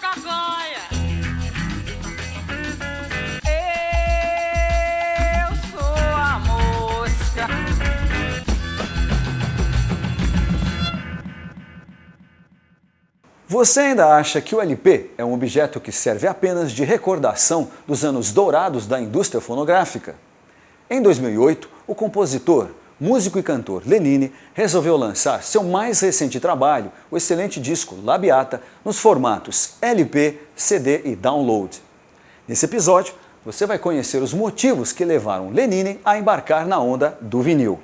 cagonha. Eu sou a mosca. Você ainda acha que o LP é um objeto que serve apenas de recordação dos anos dourados da indústria fonográfica? Em 2008, o compositor, músico e cantor Lenine resolveu lançar seu mais recente trabalho, o excelente disco Labiata, nos formatos LP, CD e download. Nesse episódio, você vai conhecer os motivos que levaram Lenine a embarcar na onda do vinil.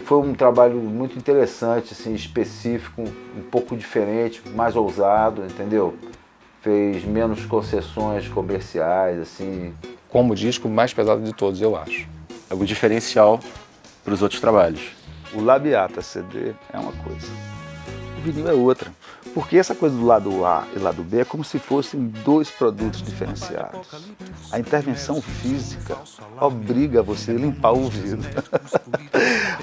Foi um trabalho muito interessante, assim, específico, um pouco diferente, mais ousado, entendeu? Fez menos concessões comerciais, assim. Como o disco mais pesado de todos, eu acho. É o diferencial para os outros trabalhos. O Labiata CD é uma coisa, o vinil é outra. Porque essa coisa do lado A e lado B é como se fossem dois produtos diferenciados. A intervenção física obriga você a limpar o ouvido.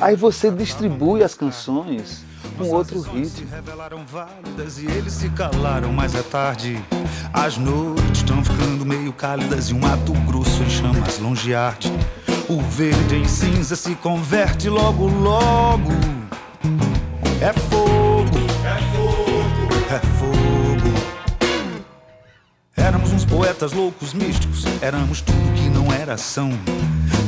Aí você distribui as canções com outro ritmo. E eles se calaram, mas é tarde. As noites estão ficando meio cálidas e um mato grosso em chamas longe arde. O verde em cinza se converte logo, logo. É fogo, é fogo, é fogo. Éramos uns poetas loucos, místicos. Éramos tudo que não era ação.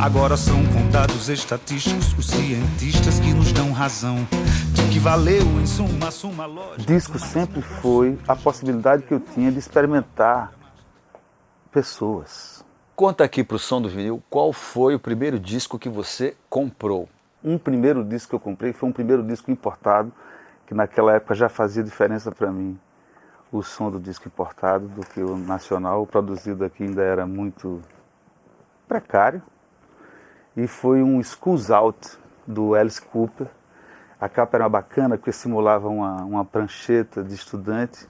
Agora são contados estatísticos os cientistas que nos dão razão de que valeu em suma lógica. Disco sempre foi a possibilidade que eu tinha de experimentar pessoas. Conta aqui para o Som do Vinil qual foi o primeiro disco que você comprou. Um primeiro disco que eu comprei foi um primeiro disco importado, que naquela época já fazia diferença para mim. O som do disco importado do que o nacional, o produzido aqui ainda era muito precário. E foi um Schools Out, do Alice Cooper. A capa era bacana, porque simulava uma prancheta de estudante.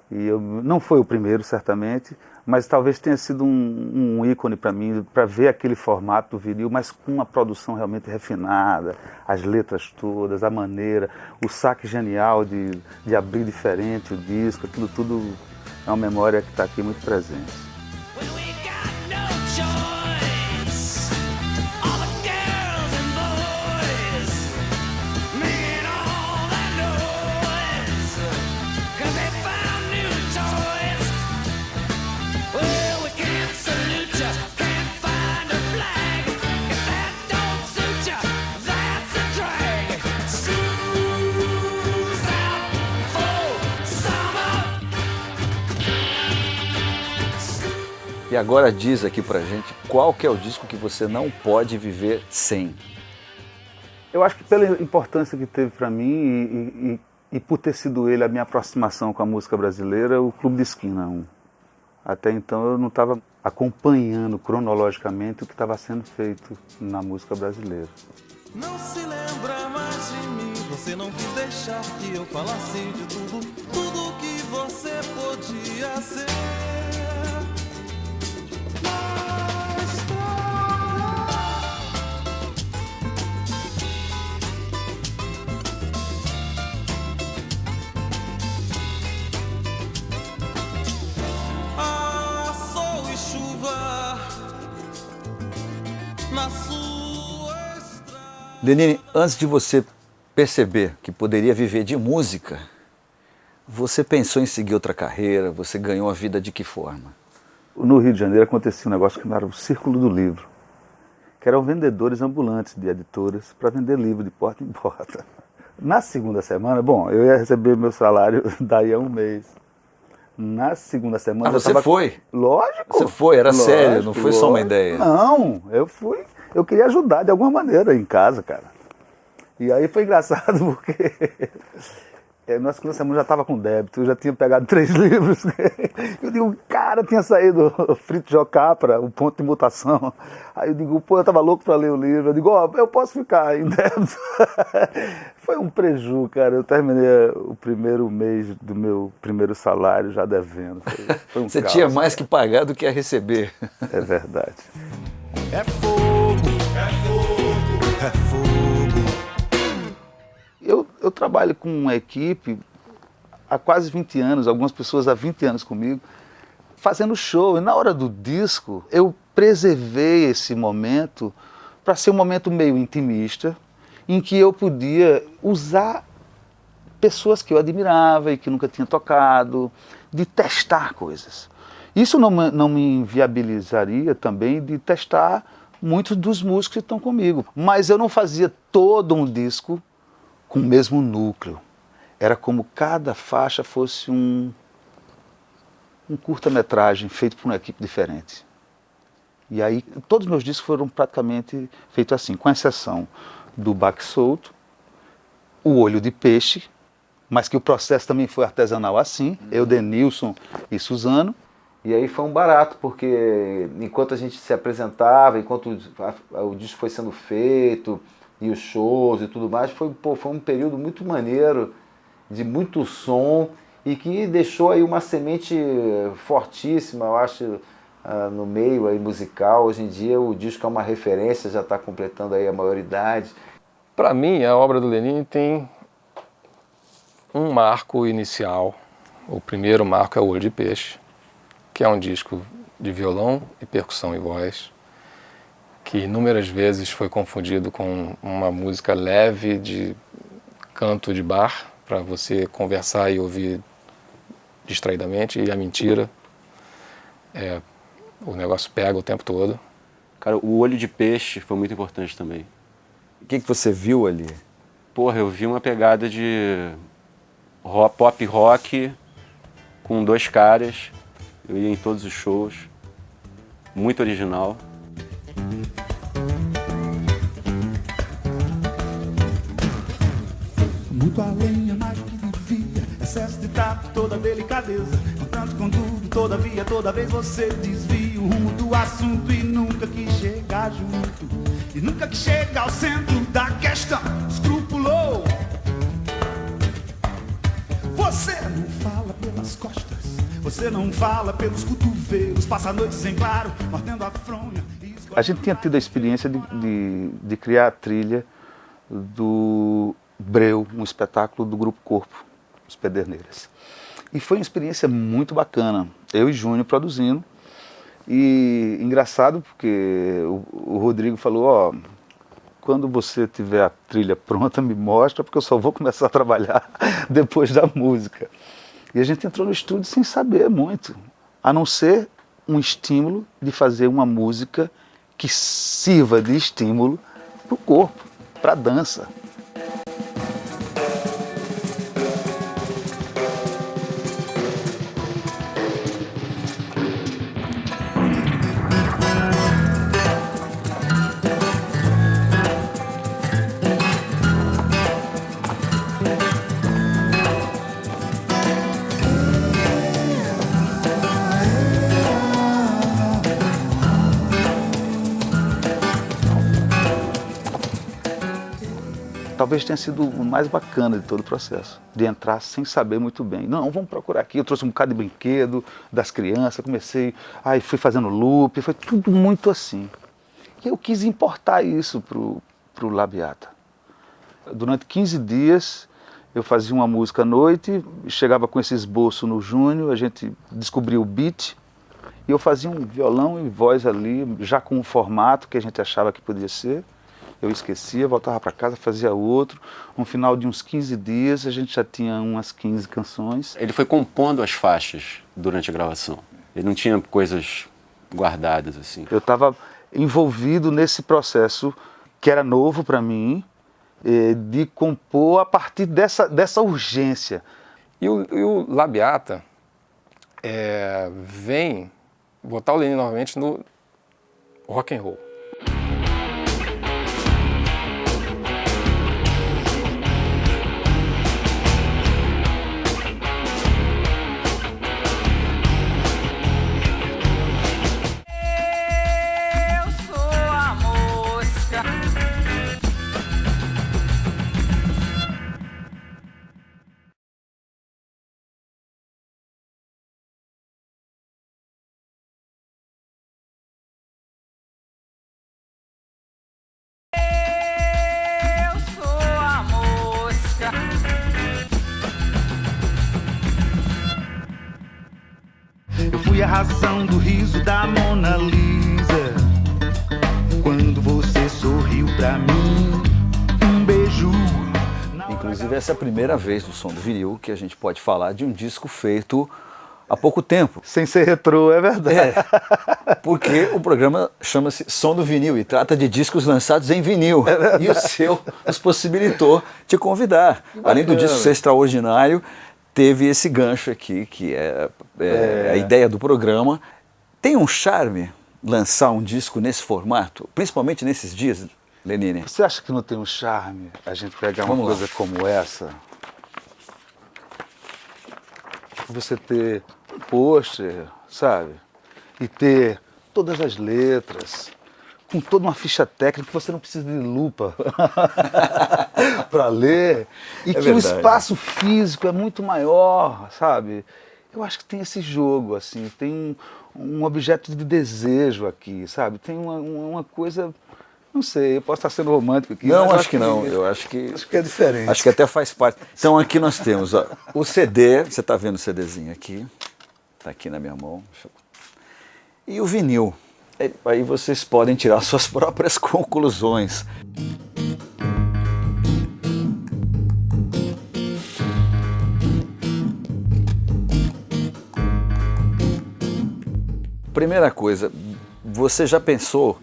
E não foi o primeiro, certamente, mas talvez tenha sido um ícone para mim, para ver aquele formato do vinil, mas com uma produção realmente refinada, as letras todas, a maneira, o saque genial de abrir diferente o disco, aquilo tudo é uma memória que está aqui muito presente. E agora diz aqui pra gente qual que é o disco que você não pode viver sem. Eu acho que pela importância que teve para mim e por ter sido ele a minha aproximação com a música brasileira, o Clube de Esquina. Até então eu não estava acompanhando cronologicamente o que estava sendo feito na música brasileira. Não se lembra mais de mim, você não quis deixar que eu falasse de tudo que você podia ser. Sol e chuva na sua estrada. Lenine, antes de você perceber que poderia viver de música, você pensou em seguir outra carreira, você ganhou a vida de que forma? No Rio de Janeiro acontecia um negócio que era o Círculo do Livro, que eram vendedores ambulantes de editoras para vender livro de porta em porta. Na segunda semana, bom, eu ia receber meu salário daí a um mês. Na segunda semana... Ah, você foi? Lógico. Você foi, era lógico, sério, não foi só uma ideia. Não, eu fui, eu queria ajudar de alguma maneira em casa, cara. E aí foi engraçado porque na segunda semana já estava com débito, eu já tinha pegado 3 livros. Eu digo, cara, tinha saído o Frito Jocapra, o Ponto de Mutação. Aí eu digo, pô, eu estava louco para ler o livro. Eu digo, ó, eu posso ficar em débito. Foi um preju, cara. Eu terminei o primeiro mês do meu primeiro salário já devendo. Foi um Você caos, tinha mais cara. que pagar do que a receber. É verdade. É fogo, é fogo, é fogo. Eu trabalho com uma equipe há quase 20 anos, algumas pessoas há 20 anos comigo, fazendo show. E na hora do disco, eu preservei esse momento para ser um momento meio intimista, em que eu podia usar pessoas que eu admirava e que nunca tinha tocado, de testar coisas. Isso não me inviabilizaria também de testar muitos dos músicos que estão comigo. Mas eu não fazia todo um disco com o mesmo núcleo. Era como cada faixa fosse um curta-metragem feito por uma equipe diferente. E aí todos os meus discos foram praticamente feitos assim, com exceção do Baque Solto, o Olho de Peixe, mas que o processo também foi artesanal assim, eu, Denilson e Suzano. E aí foi um barato, porque enquanto a gente se apresentava, enquanto o disco foi sendo feito, e os shows e tudo mais, foi um período muito maneiro, de muito som, e que deixou aí uma semente fortíssima, eu acho, no meio aí musical. Hoje em dia o disco é uma referência, já está completando aí a maioridade. Para mim, a obra do Lenine tem um marco inicial. O primeiro marco é o Olho de Peixe, que é um disco de violão e percussão e voz, que inúmeras vezes foi confundido com uma música leve de canto de bar, para você conversar e ouvir distraidamente, e a mentira, o negócio pega o tempo todo. Cara, o Olho de Peixe foi muito importante também. O que você viu ali? Porra, eu vi uma pegada de pop rock com dois caras. Eu ia em todos os shows. Muito original. Muito além é mais do que devia, excesso de tato, toda delicadeza. No tanto, contudo, todavia, toda vez você desvia o rumo do assunto e nunca quis chegar junto. E nunca quis chegar ao centro da questão. Escrupulou. Você não fala pelas costas, você não fala pelos cotovelos, passa noites em claro, mordendo a fronha. A gente tinha tido a experiência de criar a trilha do Breu, um espetáculo do Grupo Corpo, Os Pederneiras. E foi uma experiência muito bacana, eu e Júnior produzindo. E engraçado porque o Rodrigo falou, ó, quando você tiver a trilha pronta, me mostra, porque eu só vou começar a trabalhar depois da música. E a gente entrou no estúdio sem saber muito, a não ser um estímulo de fazer uma música que sirva de estímulo para o corpo, para a dança. Talvez tenha sido o mais bacana de todo o processo, de entrar sem saber muito bem. Não, vamos procurar aqui. Eu trouxe um bocado de brinquedo das crianças, comecei, fui fazendo loop, foi tudo muito assim. E eu quis importar isso pro Labiata. Durante 15 dias eu fazia uma música à noite, chegava com esse esboço no Júnior, a gente descobria o beat, e eu fazia um violão e voz ali, já com um formato que a gente achava que podia ser. Eu esquecia, voltava para casa, fazia outro. No final de uns 15 dias, a gente já tinha umas 15 canções. Ele foi compondo as faixas durante a gravação. Ele não tinha coisas guardadas assim. Eu estava envolvido nesse processo que era novo para mim, de compor a partir dessa urgência. E o Labiata vem botar o Lenine novamente no rock and roll. a razão do riso da Mona Lisa. Quando você sorriu pra mim, um beijo. Inclusive, essa é a primeira vez do Som do Vinil que a gente pode falar de um disco feito há pouco tempo. Sem ser retrô, é verdade. Porque o programa chama-se Som do Vinil e trata de discos lançados em vinil. E o seu nos possibilitou te convidar. Além do disco ser extraordinário, teve esse gancho aqui, que é a ideia do programa. Tem um charme lançar um disco nesse formato, principalmente nesses dias, Lenine? Você acha que não tem um charme a gente pegar uma coisa como essa? Você ter um pôster, sabe? E ter todas as letras, com toda uma ficha técnica que você não precisa de lupa para ler. E que verdade. O espaço físico é muito maior, sabe? Eu acho que tem esse jogo, assim, tem um objeto de desejo aqui, sabe? Tem uma coisa, não sei, eu posso estar sendo romântico aqui. Não, mas acho que não. Eu acho que é diferente. Acho que até faz parte. Então aqui nós temos ó, o CD, você está vendo o CDzinho aqui, está aqui na minha mão. E o vinil. Aí vocês podem tirar suas próprias conclusões. Primeira coisa, você já pensou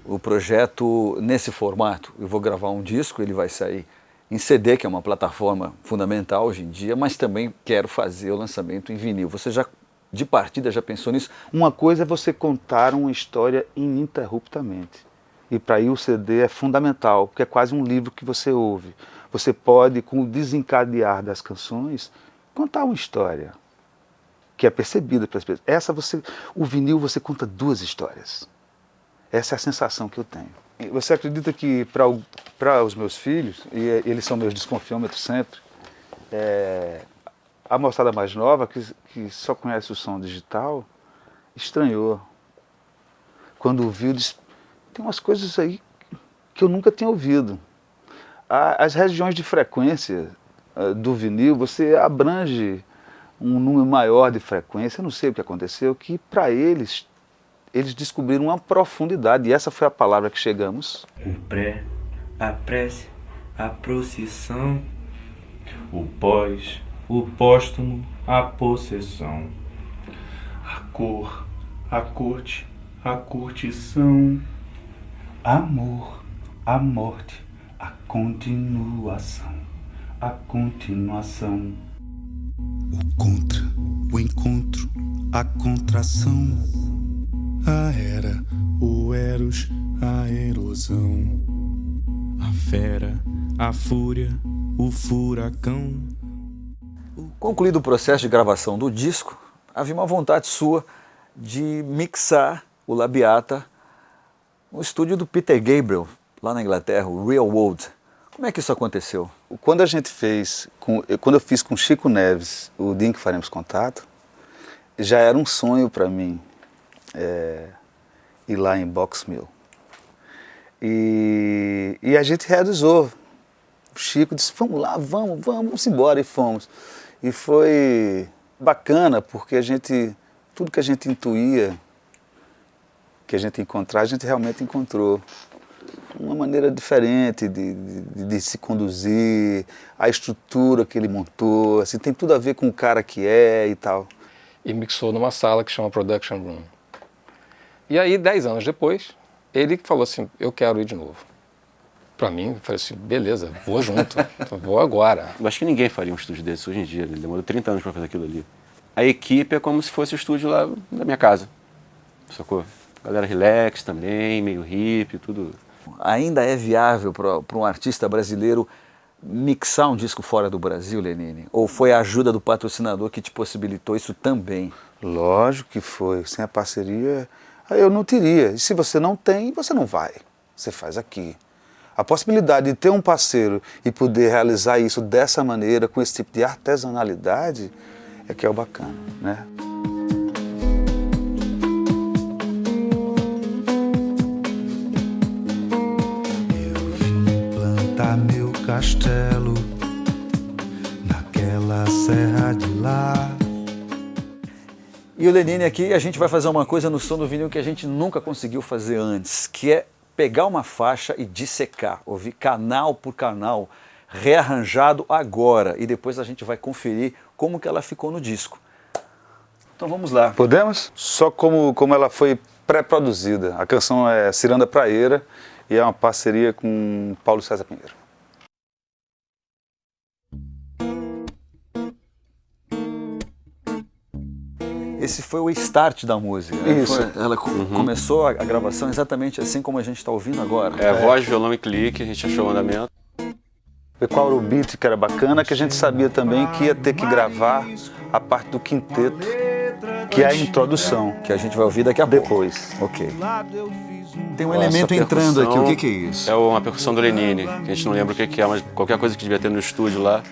o projeto nesse formato? Eu vou gravar um disco, ele vai sair em CD, que é uma plataforma fundamental hoje em dia, mas também quero fazer o lançamento em vinil. Você já, de partida, já pensou nisso? Uma coisa é você contar uma história ininterruptamente. E para aí o CD é fundamental, porque é quase um livro que você ouve. Você pode, com o desencadear das canções, contar uma história que é percebida pelas pessoas. O vinil você conta duas histórias. Essa é a sensação que eu tenho. E você acredita que para os meus filhos, e eles são meus desconfiômetros sempre, a moçada mais nova, que só conhece o som digital, estranhou. Quando ouviu, disse, tem umas coisas aí que eu nunca tinha ouvido. As regiões de frequência do vinil, você abrange um número maior de frequência, eu não sei o que aconteceu, que para eles descobriram uma profundidade, e essa foi a palavra que chegamos. O pré, a prece, a procissão, o pós, o póstumo, a possessão, a cor, a corte, a curtição, amor, a morte, a continuação, a continuação. O contra, o encontro, a contração, a era, o eros, a erosão, a fera, a fúria, o furacão. Concluído o processo de gravação do disco, havia uma vontade sua de mixar o Labiata no estúdio do Peter Gabriel, lá na Inglaterra, o Real World. Como é que isso aconteceu? Quando eu fiz com Chico Neves o Dia em que Faremos Contato, já era um sonho para mim ir lá em Box Mill. E a gente realizou. O Chico disse, vamos lá, vamos embora, e fomos. E foi bacana, porque tudo que a gente intuía, que a gente encontrar, a gente realmente encontrou. Uma maneira diferente de se conduzir, a estrutura que ele montou, assim, tem tudo a ver com o cara que é e tal. E mixou numa sala que chama Production Room. E aí, 10 anos depois, ele falou assim, eu quero ir de novo. Pra mim, eu falei assim, beleza, vou junto, vou agora. Eu acho que ninguém faria um estúdio desse hoje em dia, ele demorou 30 anos para fazer aquilo ali. A equipe é como se fosse o estúdio lá da minha casa, sacou? Galera relax também, meio hippie, tudo. Ainda é viável para um artista brasileiro mixar um disco fora do Brasil, Lenine? Ou foi a ajuda do patrocinador que te possibilitou isso também? Lógico que foi. Sem a parceria, eu não teria. E se você não tem, você não vai. Você faz aqui. A possibilidade de ter um parceiro e poder realizar isso dessa maneira, com esse tipo de artesanalidade, é que é o bacana, né? Meu castelo naquela serra de lá. E o Lenine aqui, a gente vai fazer uma coisa no som do vinil que a gente nunca conseguiu fazer antes, que é pegar uma faixa e dissecar, ouvir canal por canal, rearranjado agora, e depois a gente vai conferir como que ela ficou no disco. Então vamos lá. Podemos? Só como ela foi pré-produzida. A canção é Ciranda Praeira e é uma parceria com Paulo César Pinheiro. Esse foi o start da música. Isso. Ela começou a gravação exatamente assim como a gente está ouvindo agora. Voz, violão e clique, a gente achou o andamento. E qual era o beat que era bacana, que a gente sabia também que ia ter que gravar a parte do quinteto, que é a introdução. Que a gente vai ouvir daqui a pouco. Depois. Ok. Tem um Essa elemento entrando aqui, percussão o que é isso? É uma percussão do Lenine, que a gente não lembra o que é, mas qualquer coisa que devia ter no estúdio lá,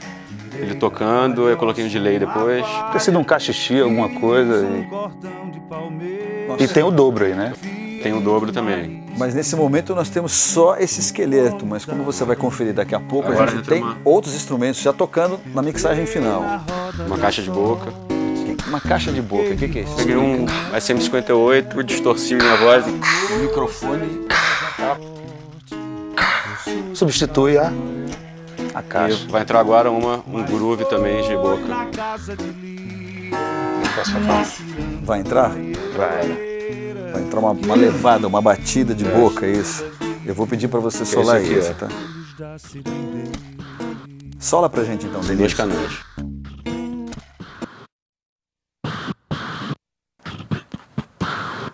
ele tocando, eu coloquei um delay depois. Ter sido um cachixi, alguma coisa. E tem o dobro aí, né? Tem o dobro também. Mas nesse momento nós temos só esse esqueleto, mas como você vai conferir daqui a pouco, Agora a gente entra tem outros instrumentos já tocando na mixagem final. Uma caixa de boca. Uma caixa de boca, o que é isso? Peguei um SM58, distorci minha voz. Um microfone. Substitui a caixa. E vai entrar agora um groove também de boca. Vai entrar? Vai entrar uma levada, uma batida de boca, é isso. Eu vou pedir para você solar aqui, isso, tá? Sola pra gente então, Denise. 2 canais.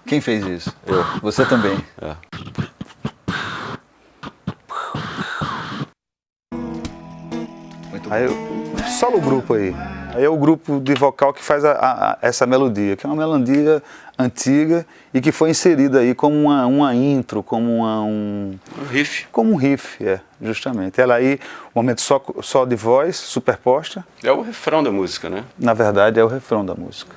Quem fez isso? Eu. Você também. É. Aí solo o grupo aí. Aí é o grupo de vocal que faz essa melodia, que é uma melodia antiga e que foi inserida aí como uma intro, como um riff. Como um riff, justamente. Ela aí, um momento só de voz, superposta. É o refrão da música, né? Na verdade, é o refrão da música.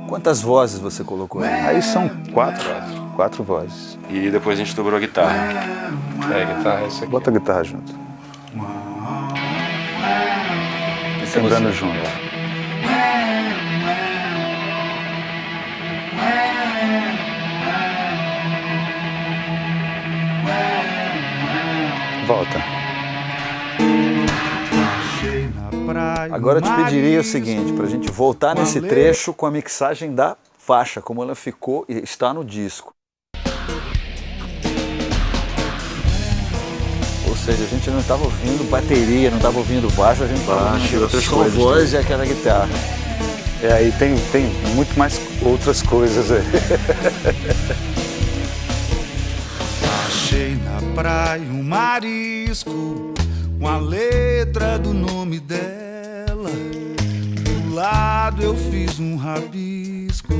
Quantas vozes você colocou aí? Aí são quatro vozes. E depois a gente dobrou a guitarra. A guitarra é essa aqui. Bota a guitarra junto. Sembrando junto. Volta. Agora eu te pediria o seguinte, pra gente voltar nesse trecho com a mixagem da faixa, como ela ficou e está no disco. Ou seja, a gente não estava ouvindo bateria, não estava ouvindo baixo, a gente estava ouvindo outras só coisas voz também. e aquela guitarra. Aí tem muito mais outras coisas aí. Achei na praia um marisco com a letra do nome dela. Do lado eu fiz um rabisco,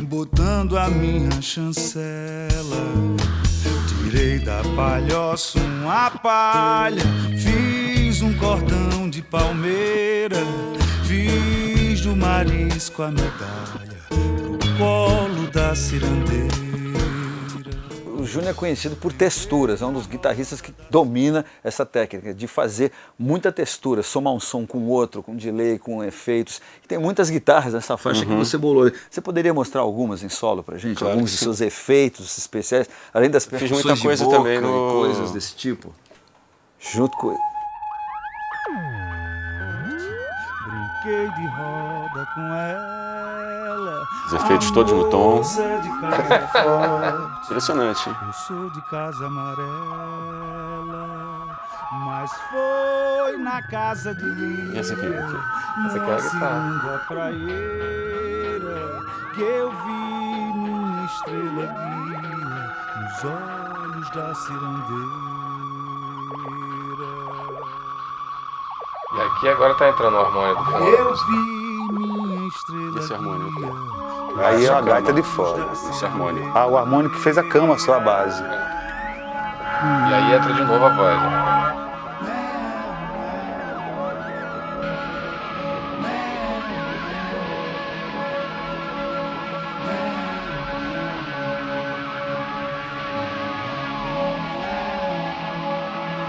botando a minha chancela. Tirei da palhoça uma palha, fiz um cordão de palmeira, fiz do marisco a medalha pro colo da cirandeira. O Júnior é conhecido por texturas, é um dos guitarristas que domina essa técnica de fazer muita textura, somar um som com o outro, com delay, com efeitos. E tem muitas guitarras nessa faixa que você bolou. Você poderia mostrar algumas em solo pra gente? Claro Alguns que de sim. seus efeitos especiais, além das Fiz percussões muita coisa de boca também e no- coisas desse tipo? Junto com... Brinquei de roda com ela. Os efeitos todos no tom. Moça de casa forte. Impressionante, hein? Eu sou de casa amarela, mas foi na casa de Lívia, E essa aqui? Essa aqui é a guitarra. segunda praieira, que eu vi minha estrela guia nos olhos da cirandeira. E aqui agora tá entrando o harmônio do fundo. Eu vi minha estrela Esse harmônio aqui. guia. Aí é uma gaita de fora. Esse harmônio. O harmônio que fez a cama, só a base. E aí entra de novo a voz. Né?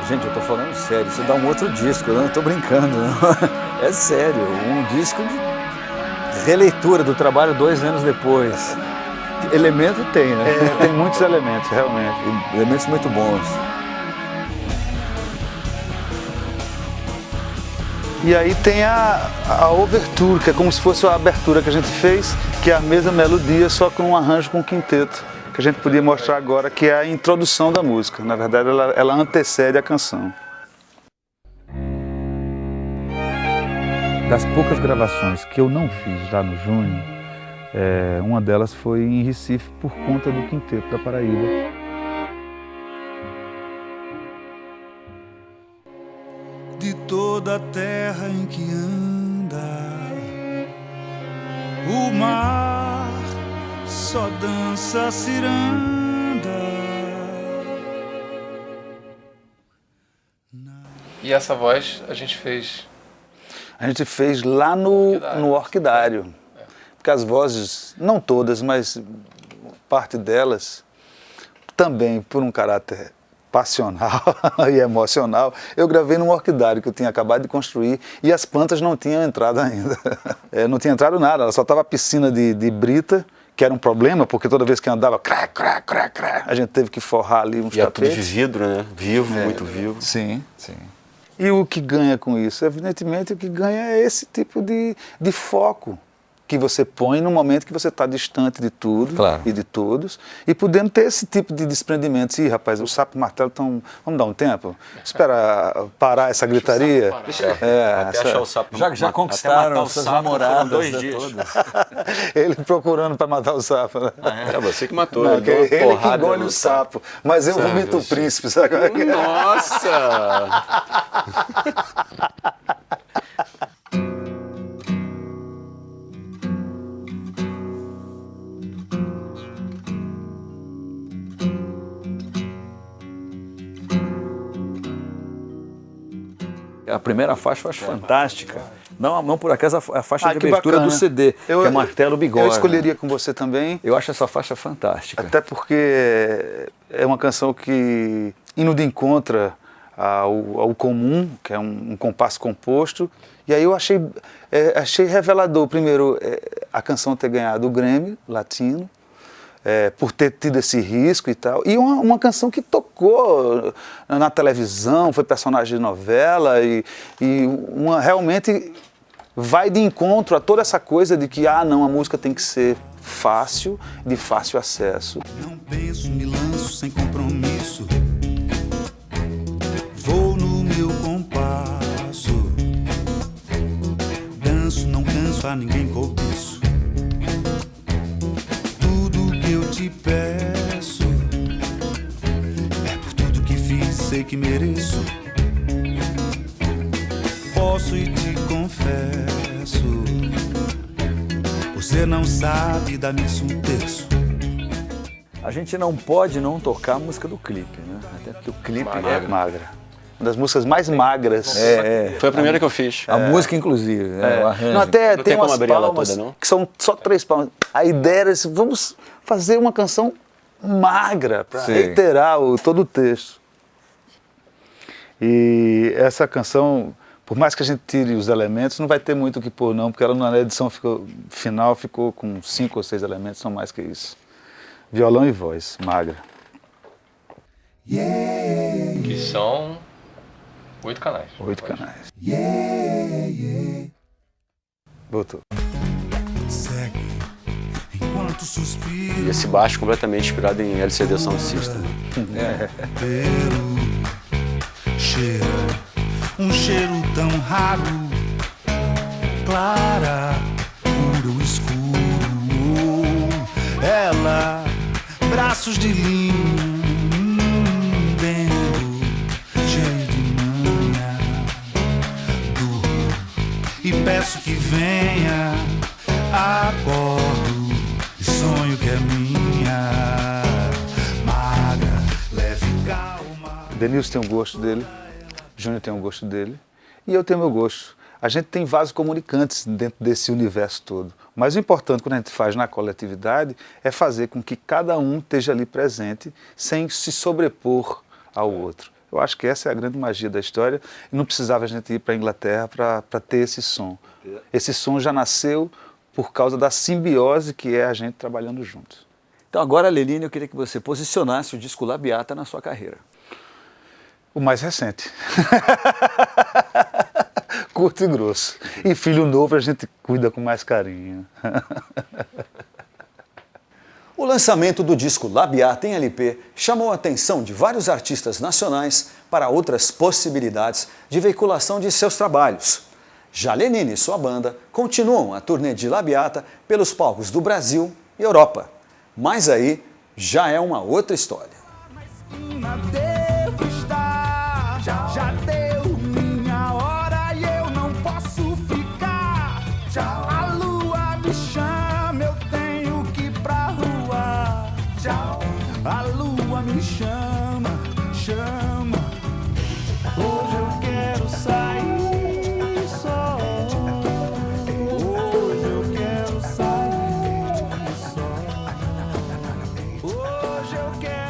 Gente, eu tô falando sério, isso dá um outro disco, eu não tô brincando, não. É sério, um disco de releitura do trabalho 2 anos depois. Elemento tem, né? Tem muitos elementos, realmente. Elementos muito bons. E aí tem a overture, que é como se fosse a abertura que a gente fez, que é a mesma melodia, só com um arranjo com quinteto, que a gente podia mostrar agora, que é a introdução da música. Na verdade, ela antecede a canção. Das poucas gravações que eu não fiz lá no Júnior, uma delas foi em Recife por conta do Quinteto da Paraíba. De toda a terra em que anda, o mar só dança ciranda. E essa voz a gente fez... A gente fez lá no Orquidário. Porque as vozes, não todas, mas parte delas, também por um caráter passional e emocional, eu gravei num orquidário que eu tinha acabado de construir e as plantas não tinham entrado ainda. Não tinha entrado nada, ela só estava a piscina de brita, que era um problema, porque toda vez que andava, crá, crá, crá, crá, a gente teve que forrar ali uns E é tudo de tapetes. vidro, né? Vivo, muito vivo. Sim, sim. E o que ganha com isso? Evidentemente, o que ganha é esse tipo de foco que você põe no momento que você está distante de tudo e de todos, e podendo ter esse tipo de desprendimento. Ih, rapaz, o sapo e o martelo estão... Vamos dar um tempo? Espera parar essa gritaria. Até achar o sapo. Já conquistaram os seus namorados 2 dias. Ele procurando para matar o sapo. Né? É você que matou. Não, Ele deu uma ele que porrada engole no o sapo, mas eu vomito o príncipe, sabe? Nossa! A primeira faixa eu acho fantástica. Não por acaso a faixa de que abertura bacana. do CD, que é Martelo Bigorna. Eu escolheria com você também. Eu acho essa faixa fantástica. Até porque é uma canção que, indo de encontro ao comum, que é um compasso composto, e aí eu achei revelador, primeiro, a canção ter ganhado o Grammy Latino, por ter tido esse risco e tal, e uma canção que tocou na televisão, foi personagem de novela, e realmente vai de encontro a toda essa coisa de que, não, a música tem que ser fácil, de fácil acesso. Não penso, me lanço sem compromisso. Vou no meu compasso. Danço, não canso, a ninguém cobiço. Tudo que eu te peço é por tudo que fiz, sei que mereço. Posso e te confesso, você não sabe dar nisso um terço. A gente não pode não tocar a música do clipe, né? Até porque o clipe É magra. Uma das músicas mais magras. Foi a primeira que eu fiz. A música, inclusive, o arranjo. Não, até Não tem tem como umas abrir ela palmas toda, não? que são só 3 palmas. A ideia era assim, vamos fazer uma canção magra para Sim. reiterar todo o texto. E essa canção, por mais que a gente tire os elementos, não vai ter muito o que pôr não, porque ela na edição final ficou com 5 ou 6 elementos, não mais que isso. Violão e voz, magra. Que são 8 canais. 8 canais. Voltou. Segue enquanto suspiro. E esse baixo completamente inspirado em LCD Sound System. Cheira um cheiro tão raro, clara, puro escuro. Ela, braços de linho, dentro, cheio de manha. Durmo e peço que venha. Acordo e sonho que é minha. Magra, leve e calma. Denilson tem o gosto dele, Júnior tem o gosto dele e eu tenho o meu gosto. A gente tem vasos comunicantes dentro desse universo todo. Mas o importante quando a gente faz na coletividade é fazer com que cada um esteja ali presente sem se sobrepor ao outro. Eu acho que essa é a grande magia da história e não precisava a gente ir para a Inglaterra para ter esse som. Esse som já nasceu por causa da simbiose que é a gente trabalhando juntos. Então agora, Lenine, eu queria que você posicionasse o disco Labiata na sua carreira. O mais recente. Curto e grosso. E filho novo a gente cuida com mais carinho. O lançamento do disco Labiata em LP chamou a atenção de vários artistas nacionais para outras possibilidades de veiculação de seus trabalhos. Já Lenine e sua banda continuam a turnê de Labiata pelos palcos do Brasil e Europa. Mas aí já é uma outra história. Devo estar, já deu minha hora e eu não posso ficar. A lua me chama, eu tenho que ir pra rua. A lua me chama, chama. Hoje eu quero sair só. Hoje eu quero sair só. Hoje eu quero